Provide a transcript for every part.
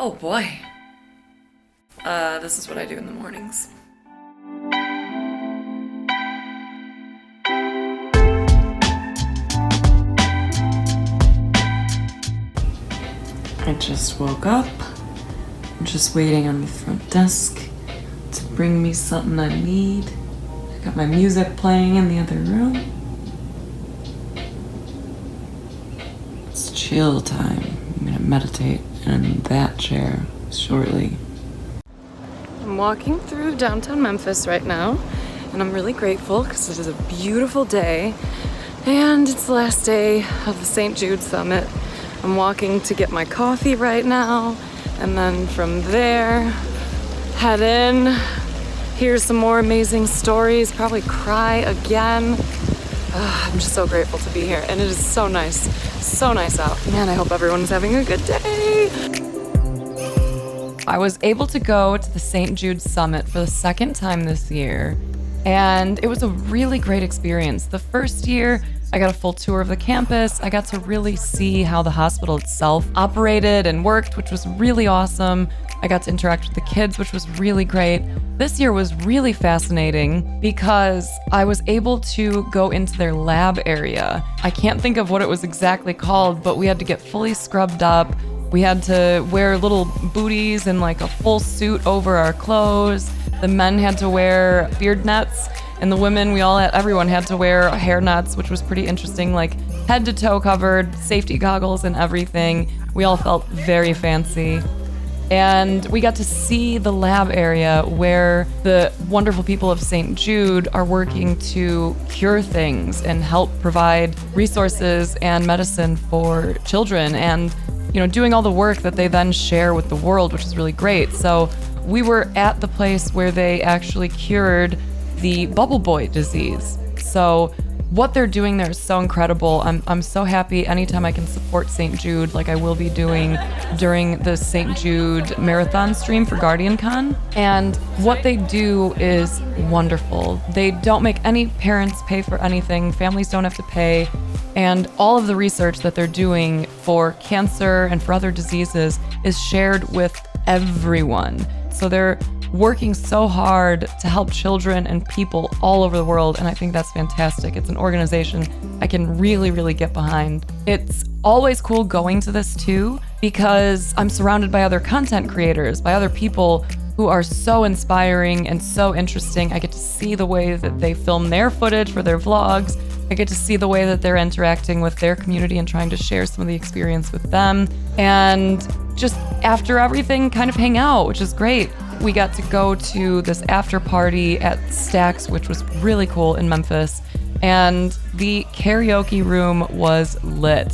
Oh boy. This is what I do in the mornings. I just woke up. I'm just waiting on the front desk to bring me something I need. I got my music playing in the other room. It's chill time. I'm gonna meditate in that chair shortly. I'm walking through downtown Memphis right now, and I'm really grateful because it is a beautiful day, and it's the last day of the St. Jude Summit. I'm walking to get my coffee right now, and then from there, head in, hear some more amazing stories, probably cry again. I'm just so grateful to be here, and it is so nice out. Man, I hope everyone's having a good day. I was able to go to the St. Jude Summit for the second time this year, and it was a really great experience. The first year, I got a full tour of the campus. I got to really see how the hospital itself operated and worked, which was really awesome. I got to interact with the kids, which was really great. This year was really fascinating because I was able to go into their lab area. I can't think of what it was exactly called, but we had to get fully scrubbed up. We had to wear little booties and like a full suit over our clothes. The men had to wear beard nets, and the women, everyone had to wear hair nets, which was pretty interesting, like head to toe covered, safety goggles and everything. We all felt very fancy. And we got to see the lab area where the wonderful people of St. Jude are working to cure things and help provide resources and medicine for children, and doing all the work that they then share with the world, which is really great. So we were at the place where they actually cured the bubble boy disease. So what they're doing there is so incredible. I'm so happy anytime I can support St. Jude, like I will be doing during the St. Jude marathon stream for GuardianCon. And what they do is wonderful. They don't make any parents pay for anything. Families don't have to pay. And all of the research that they're doing for cancer and for other diseases is shared with everyone. So they're working so hard to help children and people all over the world, and I think that's fantastic. It's an organization I can really, really get behind. It's always cool going to this too, because I'm surrounded by other content creators, by other people who are so inspiring and so interesting. I get to see the way that they film their footage for their vlogs. I get to see the way that they're interacting with their community and trying to share some of the experience with them. And just after everything, kind of hang out, which is great. We got to go to this after party at Stax, which was really cool in Memphis. And the karaoke room was lit.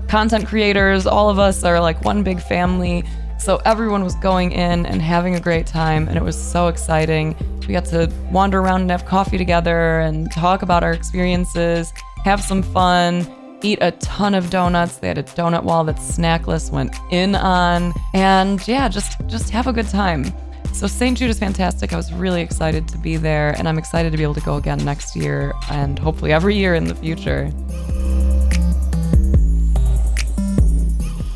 Content creators, all of us are like one big family. So everyone was going in and having a great time, and it was so exciting. We got to wander around and have coffee together and talk about our experiences, have some fun, eat a ton of donuts. They had a donut wall that Snackless went in on, and yeah, just have a good time. So St. Jude is fantastic. I was really excited to be there, and I'm excited to be able to go again next year and hopefully every year in the future.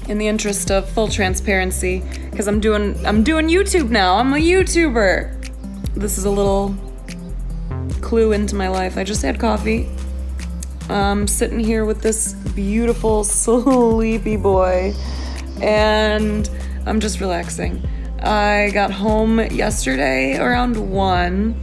In the interest of full transparency, because I'm doing YouTube now. I'm a YouTuber. This is a little clue into my life. I just had coffee. I'm sitting here with this beautiful sleepy boy, and I'm just relaxing. I got home yesterday around 1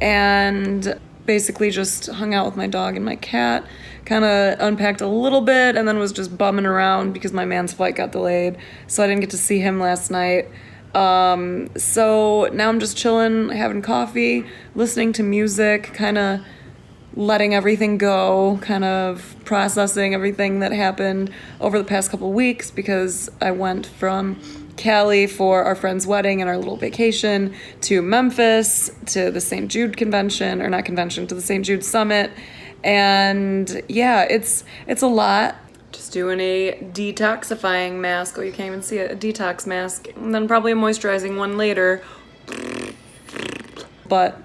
and basically just hung out with my dog and my cat, kind of unpacked a little bit, and then was just bumming around because my man's flight got delayed, so I didn't get to see him last night. So now I'm just chilling, having coffee, listening to music, kind of letting everything go, kind of processing everything that happened over the past couple weeks, because I went from Cali for our friend's wedding and our little vacation to Memphis to the St. Jude convention, or not convention, to the St. Jude Summit. And yeah, it's a lot. Just doing a detoxifying mask. Oh, you can't even see it. A detox mask. And then probably a moisturizing one later. But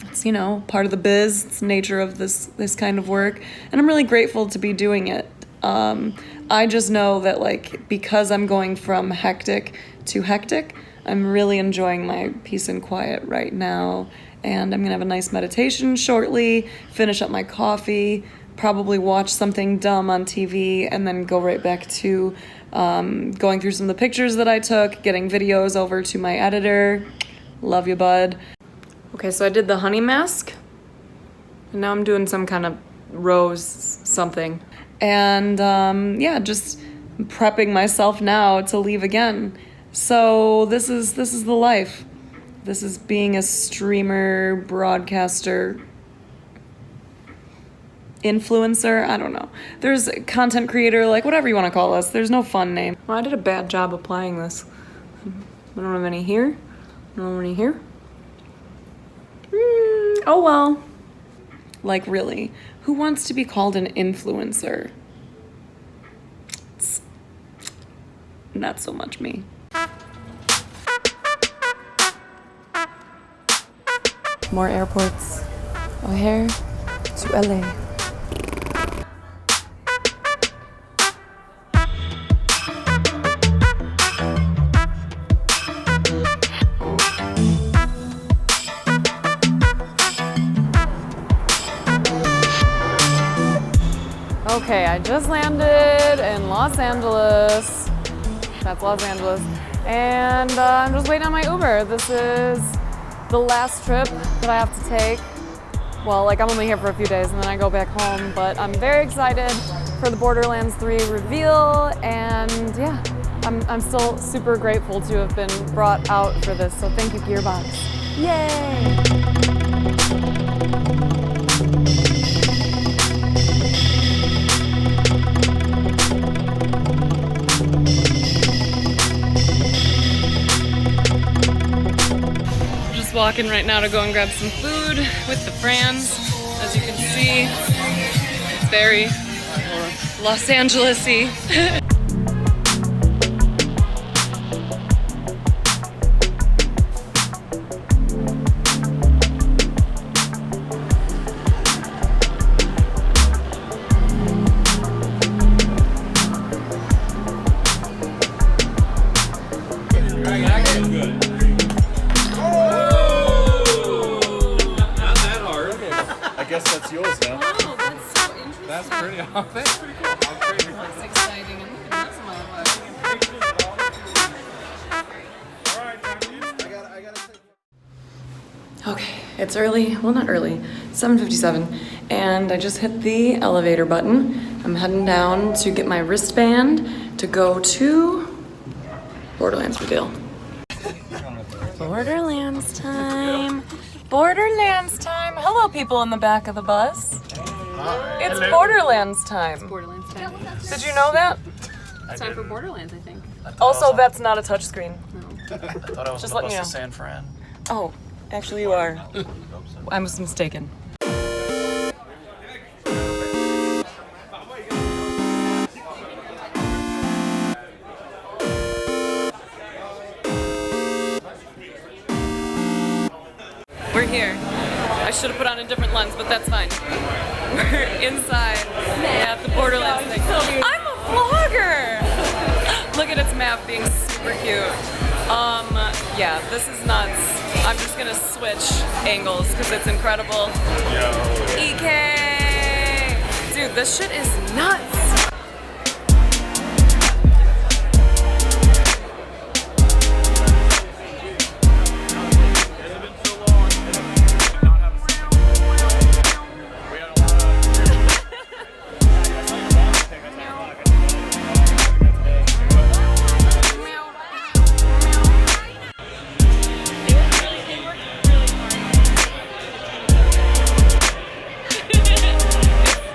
it's, you know, part of the biz. It's the nature of this kind of work. And I'm really grateful to be doing it. I just know that, like, because I'm going from hectic to hectic, I'm really enjoying my peace and quiet right now. And I'm gonna have a nice meditation shortly, finish up my coffee, probably watch something dumb on TV, and then go right back to going through some of the pictures that I took, getting videos over to my editor. Love you, bud. Okay, so I did the honey mask, and now I'm doing some kind of rose something. And yeah, just prepping myself now to leave again. So this is the life. This is being a streamer, broadcaster, influencer, I don't know. There's a content creator, like whatever you want to call us. There's no fun name. Well, I did a bad job applying this. I don't have any here. I don't have any here. Oh well. Like really, who wants to be called an influencer? It's not so much me. More airports. O'Hare to LA. Okay, I just landed in Los Angeles. That's Los Angeles. And I'm just waiting on my Uber. This is the last trip that I have to take. Well, like I'm only here for a few days and then I go back home, but I'm very excited for the Borderlands 3 reveal, and yeah, I'm still super grateful to have been brought out for this, so thank you, Gearbox. Yay! Walking right now to go and grab some food with the friends. As you can see, it's very Los Angeles-y. Okay, it's early, well not early, 7:57, and I just hit the elevator button. I'm heading down to get my wristband to go to Borderlands reveal. Borderlands time. Borderlands time. Hello people in the back of the bus. It's Borderlands time. It's Borderlands time. Did you know that? It's time for Borderlands, I think. Also, that's not a touchscreen. No. I thought I was Just on let the me bus to know. San Fran. Oh, actually you are. I was mistaken. We're here. I should have put on a different lens, but that's fine. We're inside at the Borderlands thing. I'm a vlogger! Look at its map being super cute. Yeah, this is nuts. I'm just gonna switch angles because it's incredible. EK! Dude, this shit is nuts!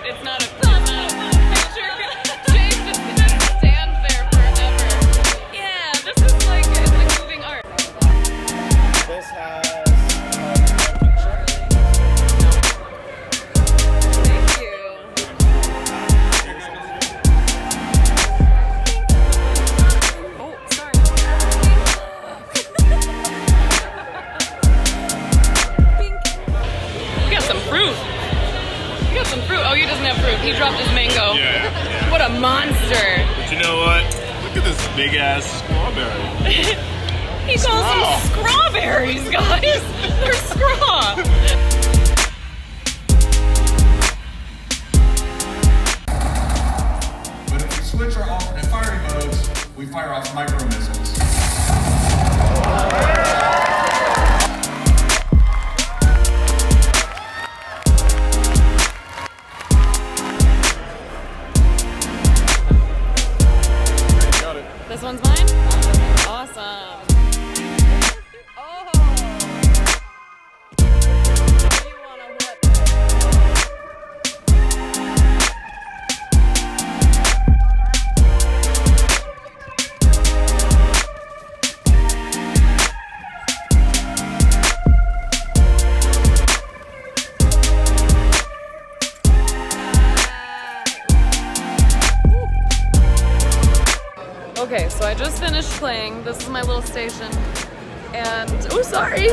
It's not a picture. this big ass strawberry. He calls them strawberries, guys. They're straw. But if we switch our alternate firing modes, we fire off micro missiles. This one's mine? Awesome. Oh. You wanna whip? Okay, so I just finished playing. This is my little station. And, oh, sorry.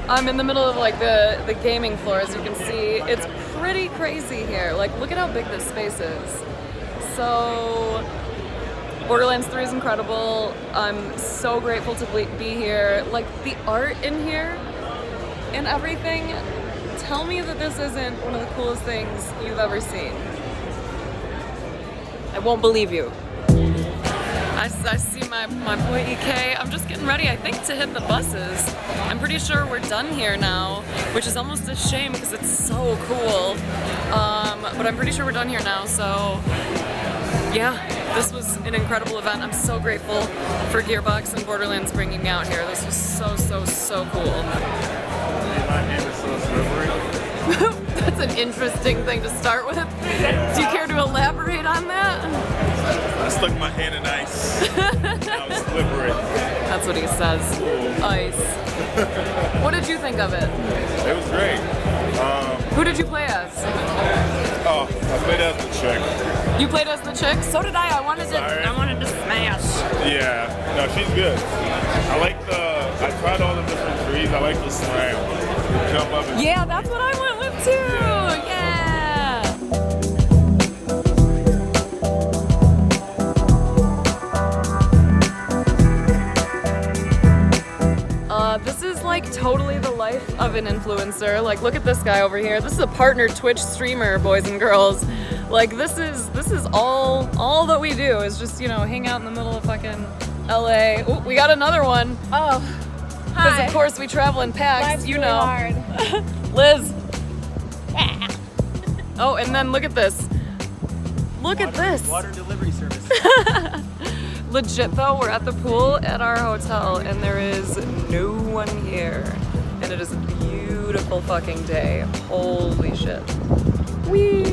I'm in the middle of like the gaming floor, as you can see. It's pretty crazy here. Like, look at how big this space is. So, Borderlands 3 is incredible. I'm so grateful to be here. Like, the art in here and everything. Tell me that this isn't one of the coolest things you've ever seen. I won't believe you. I see my boy EK. I'm just getting ready, I think, to hit the buses. I'm pretty sure we're done here now, which is almost a shame because it's so cool. But I'm pretty sure we're done here now, so yeah, this was an incredible event. I'm so grateful for Gearbox and Borderlands bringing me out here. This was so cool. My hand is so slippery. That's an interesting thing to start with. Do you care to elaborate on that? I stuck my hand in ice. Now it's slippery. That's what he says. Ice. What did you think of it? It was great. Who did you play as? Oh, I played as the chick. You played as the chick? So did I. I wanted to smash. Yeah, no, she's good. I tried all the different trees. I like the slam. Jump up and Yeah, that's what I went with too. Yeah. This is like totally the life of an influencer. Like, look at this guy over here. This is a partner Twitch streamer, boys and girls. Like, this is all that we do is just, you know, hang out in the middle of fucking LA. Ooh, we got another one. Oh, Because hi. of course we travel in packs, Life's you really know. hard. Liz. Oh, and then look at this. Look at this. Water delivery service. Legit though, we're at the pool at our hotel and there is no one here. And it is a beautiful fucking day. Holy shit. Whee!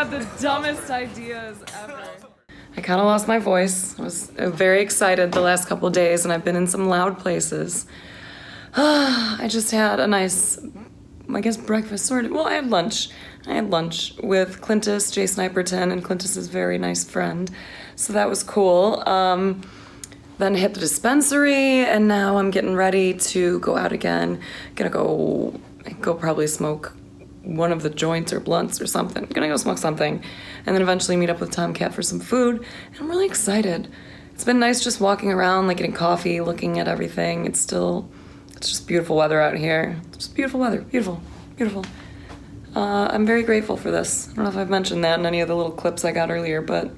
The dumbest ideas ever. I kind of lost my voice. I was very excited the last couple of days and I've been in some loud places. I just had a nice, I guess, breakfast sort of. Well, I had lunch. I had lunch with Clintus, Jay Sniperton, and Clintus's very nice friend. So that was cool. Then hit the dispensary and now I'm getting ready to go out again. Gonna go probably smoke one of the joints or blunts or something. Gonna go smoke something and then eventually meet up with Tomcat for some food. And I'm really excited. It's been nice just walking around, like getting coffee, looking at everything. It's just beautiful weather out here. It's just beautiful weather, beautiful. I'm very grateful for this. I don't know if I've mentioned that in any of the little clips I got earlier, but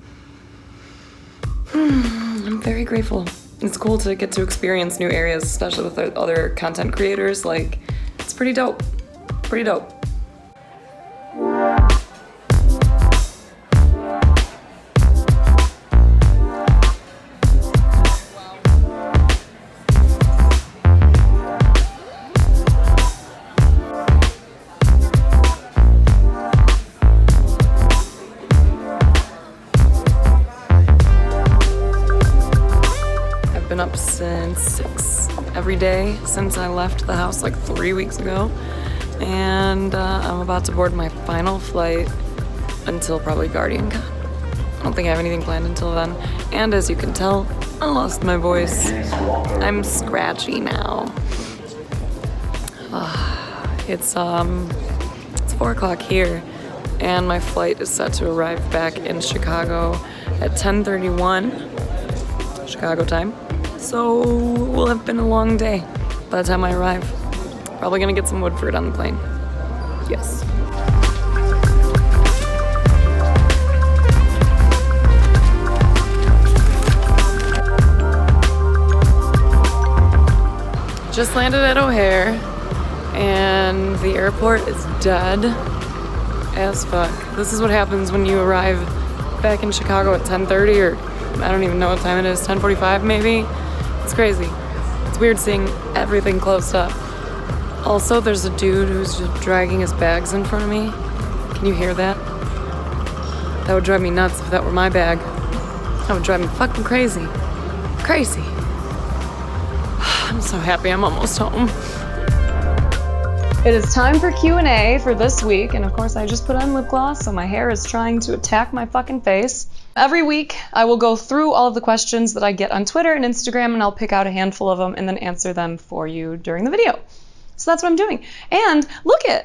I'm very grateful. it's cool to get to experience new areas, especially with other content creators. Like, it's pretty dope. Pretty dope. Been up since 6 every day since I left the house like 3 weeks ago, and I'm about to board my final flight until probably Guardian Con. I don't think I have anything planned until then, and as you can tell, I lost my voice. I'm scratchy now. It's 4 o'clock here, and my flight is set to arrive back in Chicago at 10:31 Chicago time. So it will have been a long day by the time I arrive. Probably gonna get some Woodford on the plane. Yes. Just landed at O'Hare, and the airport is dead as fuck. This is what happens when you arrive back in Chicago at 10:30, or I don't even know what time it is, 10:45 maybe? It's crazy. It's weird seeing everything closed up. Also, there's a dude who's just dragging his bags in front of me. Can you hear that? That would drive me nuts if that were my bag. That would drive me fucking crazy. Crazy. I'm so happy I'm almost home. It is time for Q&A for this week, and of course I just put on lip gloss, so my hair is trying to attack my fucking face. Every week, I will go through all of the questions that I get on Twitter and Instagram, and I'll pick out a handful of them and then answer them for you during the video. So that's what I'm doing. And look I'm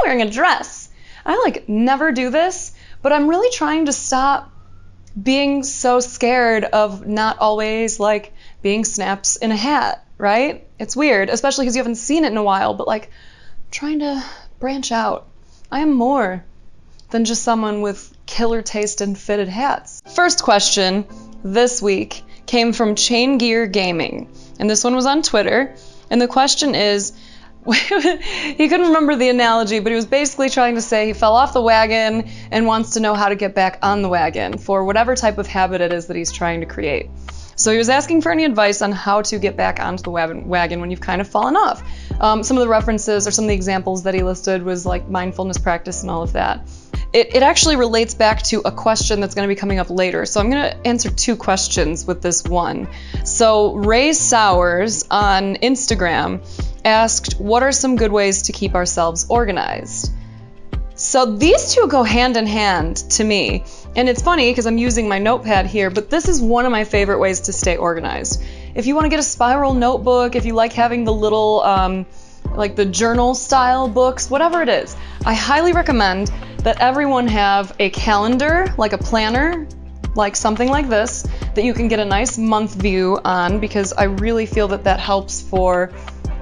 wearing a dress. I never do this, but I'm really trying to stop being so scared of not always being snaps in a hat, right? It's weird, especially because you haven't seen it in a while, but trying to branch out. I am more than just someone with killer taste in fitted hats. First question this week came from Chain Gear Gaming, and this one was on Twitter, and the question is, he couldn't remember the analogy, but he was basically trying to say he fell off the wagon and wants to know how to get back on the wagon for whatever type of habit it is that he's trying to create. So he was asking for any advice on how to get back onto the wagon when you've kind of fallen off. Some of the references or some of the examples that he listed was mindfulness practice and all of that. It actually relates back to a question that's going to be coming up later. So I'm going to answer 2 questions with this one. So Ray Sowers on Instagram asked, what are some good ways to keep ourselves organized? So these two go hand in hand to me. And it's funny because I'm using my notepad here, but this is one of my favorite ways to stay organized. If you want to get a spiral notebook, if you like having the little, the journal style books, whatever it is, I highly recommend that everyone have a calendar, like a planner, like something like this, that you can get a nice month view on, because I really feel that that helps for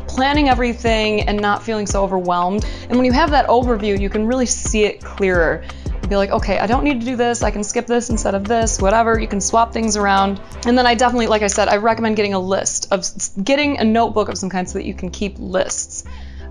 planning everything and not feeling so overwhelmed. And when you have that overview, you can really see it clearer. Be like, okay, I don't need to do this, I can skip this instead of this, whatever. You can swap things around. And then I definitely, like I said, I recommend getting a notebook of some kind so that you can keep lists.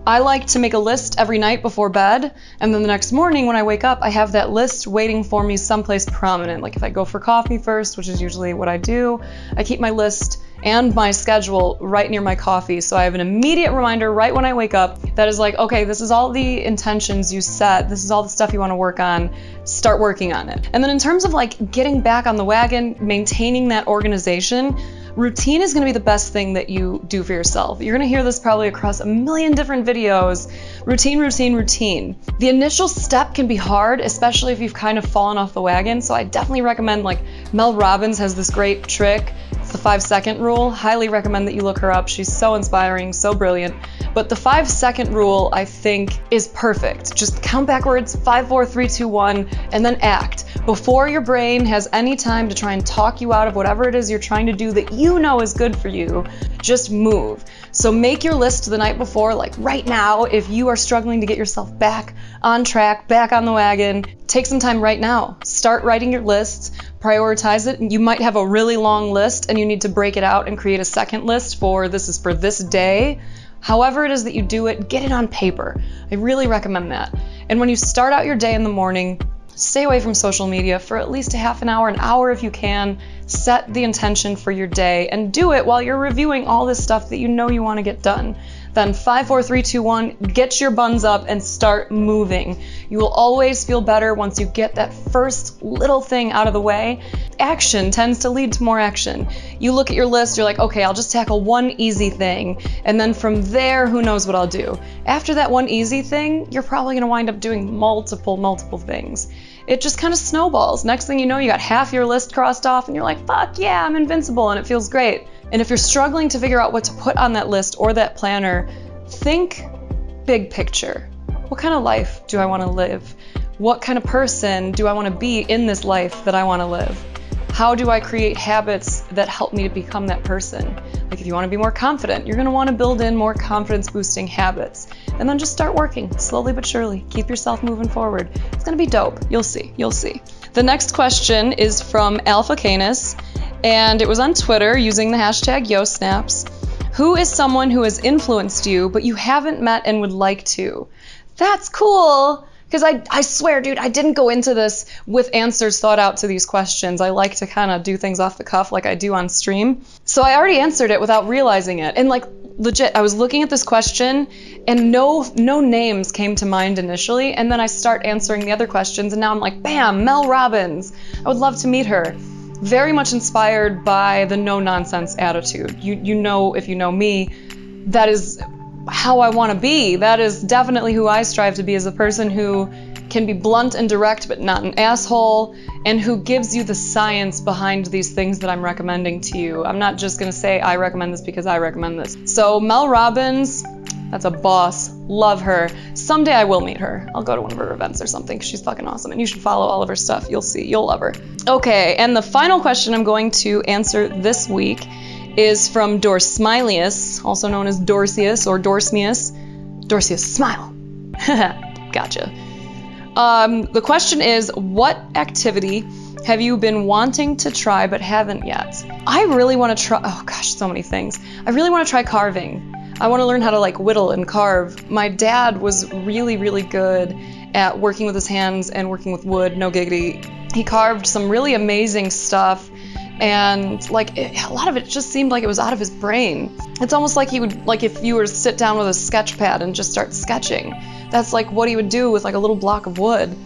I like to make a list every night before bed, and then the next morning when I wake up, I have that list waiting for me someplace prominent. Like if I go for coffee first, which is usually what I do, I keep my list and my schedule right near my coffee, so I have an immediate reminder right when I wake up that is okay, this is all the intentions you set, this is all the stuff you want to work on, start working on it. And then in terms of getting back on the wagon, maintaining that organization, routine is going to be the best thing that you do for yourself. You're going to hear this probably across a million different videos. Routine, routine, routine. The initial step can be hard, especially if you've kind of fallen off the wagon, so I definitely recommend, Mel Robbins has this great trick. It's the 5-second rule. Highly recommend that you look her up. She's so inspiring, so brilliant. But the 5-second rule, I think, is perfect. Just count backwards, 5, 4, 3, 2, 1, and then act. Before your brain has any time to try and talk you out of whatever it is you're trying to do that you know is good for you, just move. So make your list the night before, like right now, if you are struggling to get yourself back on track, back on the wagon, take some time right now. Start writing your lists, prioritize it. You might have a really long list and you need to break it out and create a second list for this is for this day. However it is that you do it, get it on paper. I really recommend that. And when you start out your day in the morning, stay away from social media for at least a half an hour if you can. Set the intention for your day and do it while you're reviewing all this stuff that you know you want to get done. Then 5, 4, 3, 2, 1, get your buns up and start moving. You will always feel better once you get that first little thing out of the way. Action tends to lead to more action. You look at your list, you're like, okay, I'll just tackle one easy thing. And then from there, who knows what I'll do. After that one easy thing, you're probably going to wind up doing multiple things. It just kind of snowballs. Next thing you know, you got half your list crossed off and you're like, fuck yeah, I'm invincible, and it feels great. And if you're struggling to figure out what to put on that list or that planner, think big picture. What kind of life do I want to live? What kind of person do I want to be in this life that I want to live? How do I create habits that help me to become that person? Like if you want to be more confident, you're going to want to build in more confidence boosting habits. And then just start working slowly but surely. Keep yourself moving forward. It's going to be dope. You'll see. The next question is from Alpha Canis, and it was on Twitter using the hashtag YoSnaps. Who is someone who has influenced you but you haven't met and would like to? That's cool. Because I swear, dude, I didn't go into this with answers thought out to these questions. I like to kind of do things off the cuff like I do on stream. So I already answered it without realizing it. And like, legit, I was looking at this question and no names came to mind initially. And then I start answering the other questions and now I'm like, bam, Mel Robbins. I would love to meet her. Very much inspired by the no-nonsense attitude. You know, if you know me, that is how I want to be. That is definitely who I strive to be, as a person who can be blunt and direct but not an asshole, and who gives you the science behind these things that I'm recommending to you. I'm not just going to say I recommend this because I recommend this. So Mel Robbins, that's a boss. Love her. Someday I will meet her. I'll go to one of her events or something. She's fucking awesome, and you should follow all of her stuff. You'll see. You'll love her. Okay, and the final question I'm going to answer this week is from Dorsmilius, also known as Dorsius or Dorsmius. Dorsius, smile. Gotcha. The question is, what activity have you been wanting to try but haven't yet? I really want to try, oh gosh, so many things. I really want to try carving. I want to learn how to like whittle and carve. My dad was really good at working with his hands and working with wood, no giggity. He carved some really amazing stuff. And like a lot of it just seemed like it was out of his brain. It's almost like he would, like if you were to sit down with a sketch pad and just start sketching, that's like what he would do with like a little block of wood.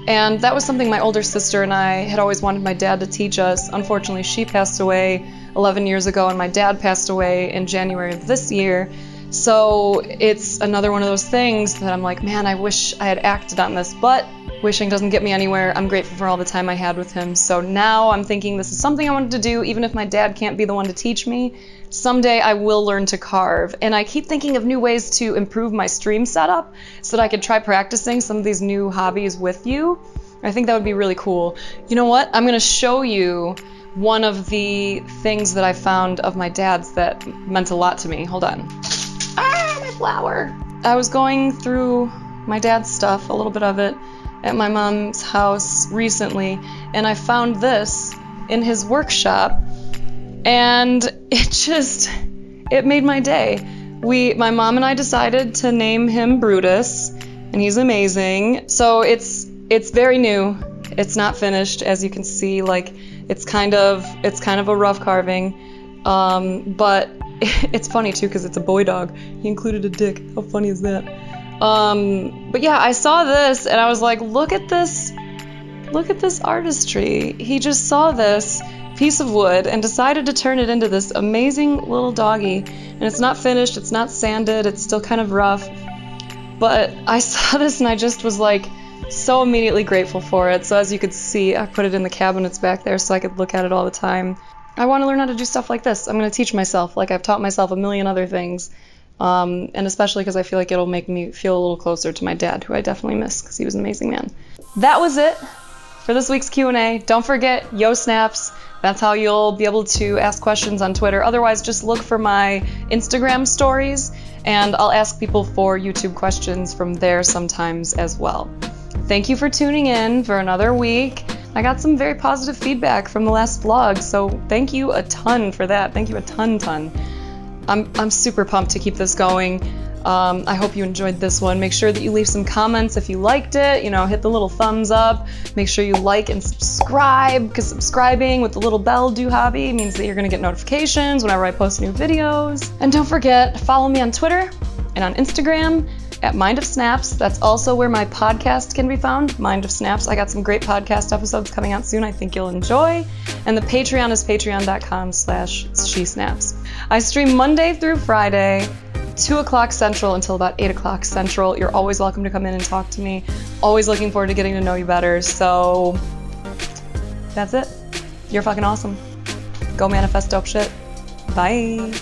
And that was something my older sister and I had always wanted my dad to teach us. Unfortunately, she passed away 11 years ago and my dad passed away in January of this year. So it's another one of those things that I'm like, man, I wish I had acted on this, but wishing doesn't get me anywhere. I'm grateful for all the time I had with him. So now I'm thinking this is something I wanted to do, even if my dad can't be the one to teach me. Someday I will learn to carve. And I keep thinking of new ways to improve my stream setup so that I could try practicing some of these new hobbies with you. I think that would be really cool. You know what? I'm going to show you one of the things that I found of my dad's that meant a lot to me. Hold on. Ah, my flower. I was going through my dad's stuff, a little bit of it, at my mom's house recently, and I found this in his workshop, and it made my day. My mom and I decided to name him Brutus, and he's amazing. So it's very new. It's not finished, as you can see. Like it's kind of a rough carving, but it's funny too because it's a boy dog. He included a dick. How funny is that? But yeah, I saw this and I was like, look at this artistry. He just saw this piece of wood and decided to turn it into this amazing little doggy. And it's not finished, it's not sanded, it's still kind of rough. But I saw this and I just was like so immediately grateful for it. So as you could see, I put it in the cabinets back there so I could look at it all the time. I want to learn how to do stuff like this. I'm going to teach myself like I've taught myself a million other things. And especially because I feel like it'll make me feel a little closer to my dad, who I definitely miss because he was an amazing man. That was it for this week's Q&A. Don't forget Yo Snaps. That's how you'll be able to ask questions on Twitter. Otherwise, just look for my Instagram stories, and I'll ask people for YouTube questions from there sometimes as well. Thank you for tuning in for another week. I got some very positive feedback from the last vlog, so thank you a ton for that. Thank you a ton. I'm super pumped to keep this going. I hope you enjoyed this one. Make sure that you leave some comments if you liked it. Hit the little thumbs up. Make sure you like and subscribe, because subscribing with the little bell hobby means that you're going to get notifications whenever I post new videos. And don't forget, follow me on Twitter and on Instagram at Mind of Snaps. That's also where my podcast can be found, Mind of Snaps. I got some great podcast episodes coming out soon I think you'll enjoy. And the Patreon is patreon.com/SheSnaps. I stream Monday through Friday, 2 o'clock Central until about 8 o'clock Central. You're always welcome to come in and talk to me. Always looking forward to getting to know you better. So that's it. You're fucking awesome. Go manifest dope shit. Bye.